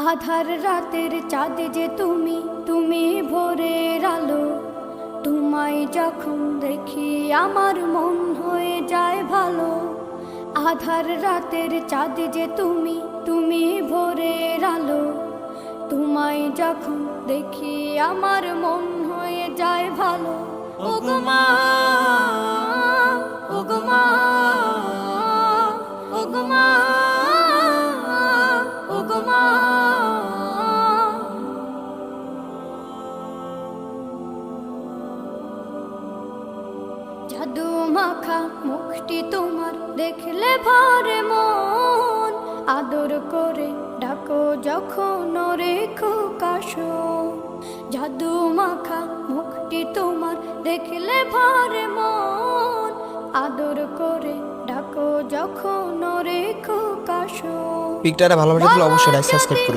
আধার রাতের চাঁদ যে তুমি, তুমি ভোরের আলো। তোমায় যখন দেখি আমার মন হয়ে যায় ভালো। আধার রাতের চাঁদ যে তুমি, তুমি ভোরের আলো। তোমায় যখন দেখি আমার মন হয়ে যায় ভালো। ওগো মা, ওগো মা, ওগো মা, ওগো মা। জাদু মাখা মুখটি তোমার দেখলে ভরে মন। আদর করে ডাকো যখন রেখো কাশো। জাদু মাখা মুখটি তোমার দেখলে ভরে মন। আদর করে ডাকো যখন রেখো কাশো। পিকটা ভালো লাগে অবশ্যই লাইক সাবস্ক্রাইব করুন।